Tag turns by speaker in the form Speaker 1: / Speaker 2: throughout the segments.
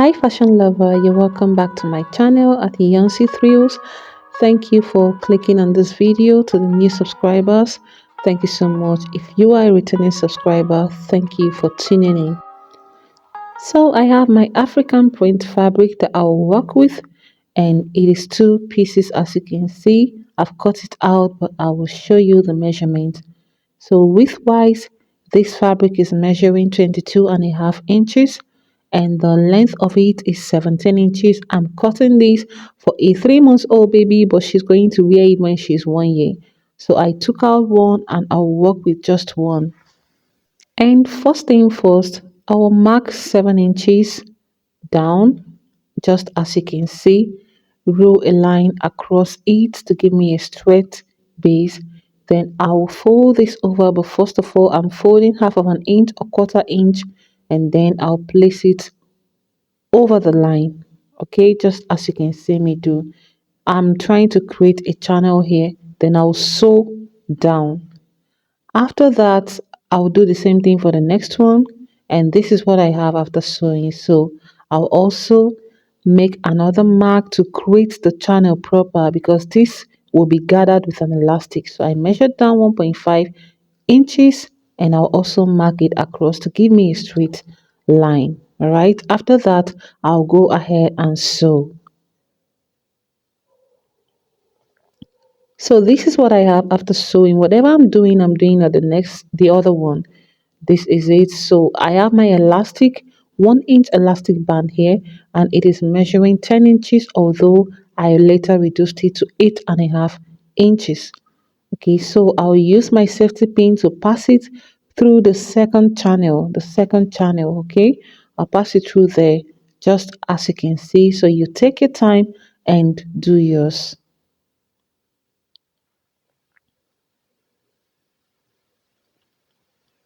Speaker 1: Hi, fashion lover. You're welcome back to my channel at Yancy Thrills. Thank you for clicking on this video. To the new subscribers, thank you so much. If you are a returning subscriber, thank you for tuning in. So, I have my African print fabric that I'll work with, and it is two pieces as you can see. I've cut it out, but I will show you the measurement. So width wise, this fabric is measuring 22.5 inches and the length of it is 17 inches. I'm cutting this for a 3 months old baby, but she's going to wear it when she's 1 year. So I took out one and I'll work with just one. And first thing first, I will mark 7 inches down, just as you can see. Row a line across it to give me a straight base. Then I will fold this over, but first of all, I'm folding half of an inch or quarter inch, and then I'll place it over the line. Okay, just as you can see me do. I'm trying to create a channel here, then I'll sew down. After that, I'll do the same thing for the next one. And this is what I have after sewing. So I'll also make another mark to create the channel proper because this will be gathered with an elastic. So I measured down 1.5 inches and I'll also mark it across to give me a straight line. All right. After that, I'll go ahead and sew. So this is what I have after sewing. Whatever I'm doing at the other one. This is it. So I have my elastic, 1 inch elastic band here, and it is measuring 10 inches, although I later reduced it to 8.5 inches. Okay, so I'll use my safety pin to pass it through the second channel, okay? I'll pass it through there, just as you can see. So you take your time and do yours.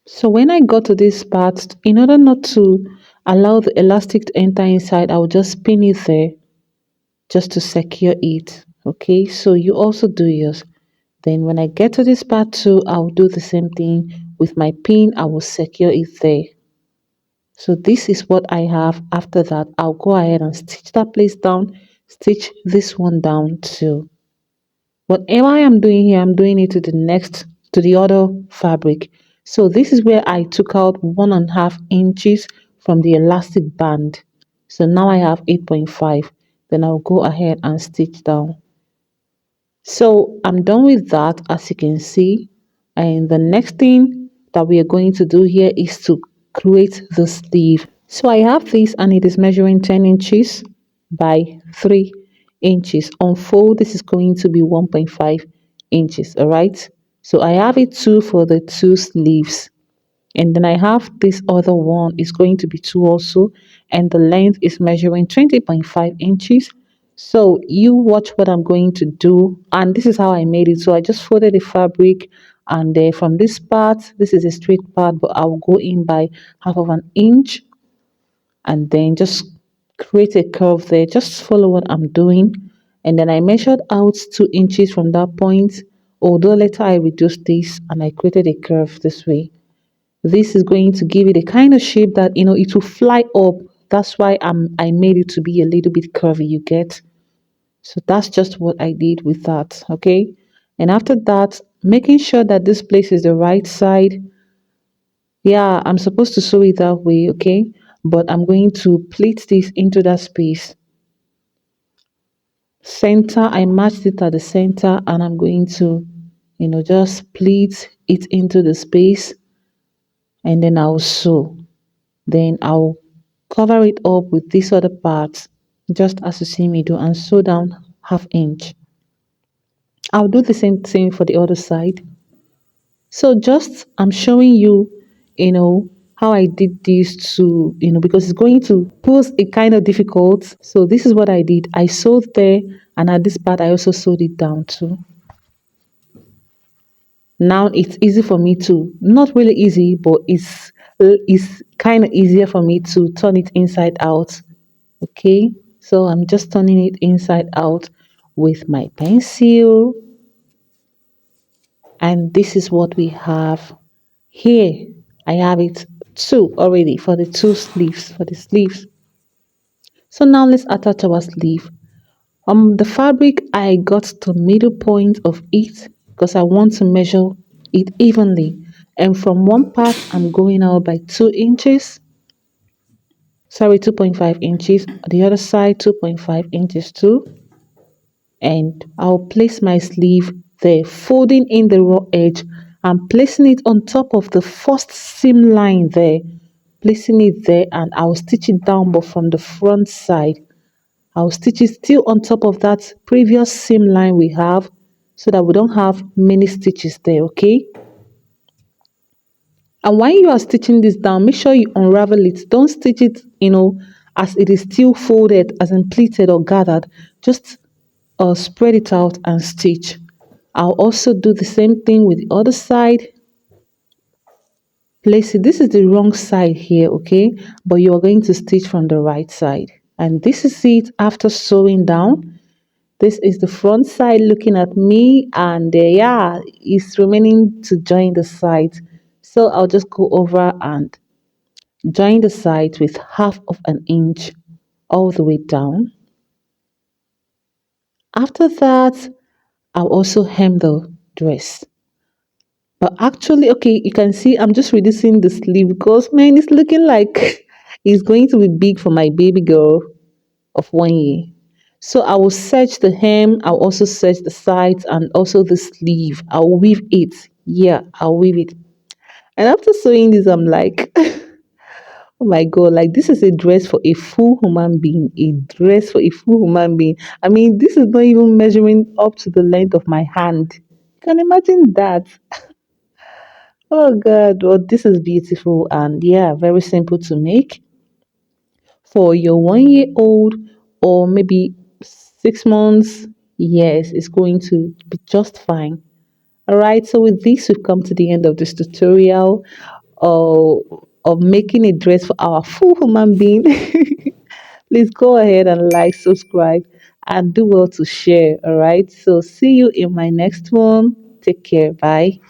Speaker 1: So when I got to this part, in order not to allow the elastic to enter inside, I will just pin it there just to secure it. Okay, so you also do yours. Then when I get to this part too, I'll do the same thing with my pin. I will secure it there. So this is what I have. After that, I'll go ahead and stitch that place down, stitch this one down too. Whatever I am doing here, I'm doing it to the other fabric. So this is where I took out 1.5 inches from the elastic band. So now I have 8.5. Then I'll go ahead and stitch down. So I'm done with that, as you can see. And the next thing that we are going to do here is to create the sleeve. So I have this and it is measuring 10 inches by 3 inches. On fold, this is going to be 1.5 inches, all right? So I have it two for the two sleeves. And then I have this other one is going to be two also, and the length is measuring 20.5 inches. So you watch what I'm going to do, and this is how I made it. So I just folded the fabric, and from this part, this is a straight part, but I'll go in by half of an inch, and then just create a curve there. Just follow what I'm doing, and then I measured out 2 inches from that point. Although later I reduced this and I created a curve this way. This is going to give it a kind of shape that it will fly up. That's why I made it to be a little bit curvy, you get. So that's just what I did with that, okay? And after that, making sure that this place is the right side. Yeah, I'm supposed to sew it that way, okay? But I'm going to pleat this into that space. Center, I matched it at the center, and I'm going to just pleat it into the space, and then I'll sew. Then I'll cover it up with this other part, just as you see me do, and sew down half inch. I'll do the same thing for the other side. So just I'm showing you, how I did this to, because it's going to pose a kind of difficult. So this is what I did. I sewed there, and at this part I also sewed it down too. Now it's easy for me to, not really easy, but it's kind of easier for me to turn it inside out. Okay, so I'm just turning it inside out with my pencil, and this is what we have here. I have it two already for the two sleeves, for the sleeves. So now let's attach our sleeve. The fabric, I got the middle point of it because I want to measure it evenly. And from one part, I'm going out by 2 inches. Sorry, 2.5 inches. The other side, 2.5 inches too. And I'll place my sleeve there, folding in the raw edge and placing it on top of the first seam line there. Placing it there, and I'll stitch it down, but from the front side. I'll stitch it still on top of that previous seam line we have so that we don't have many stitches there, okay? And when you are stitching this down, make sure you unravel it. Don't stitch it, as it is still folded, as in pleated or gathered. Just spread it out and stitch. I'll also do the same thing with the other side. Place it. This is the wrong side here, okay? But you are going to stitch from the right side. And this is it after sewing down. This is the front side looking at me, and yeah, it's remaining to join the sides. So I'll just go over and join the sides with half of an inch all the way down. After that, I'll also hem the dress. But actually, okay, you can see I'm just reducing the sleeve because man, it's looking like it's going to be big for my baby girl of 1 year. So I will search the hem, I'll also search the sides and also the sleeve. I'll weave it. Yeah, I'll weave it. And after sewing this, I'm like, oh my god, like this is a dress for a full human being. A dress for a full human being. I mean, this is not even measuring up to the length of my hand. You can imagine that. Oh god, well, this is beautiful and yeah, very simple to make for your 1 year old or maybe 6 months. Yes, it's going to be just fine. All right, so with this, we've come to the end of this tutorial of, of making a dress for our full human being. Please go ahead and like, subscribe, and do well to share. All right, so see you in my next one. Take care. Bye.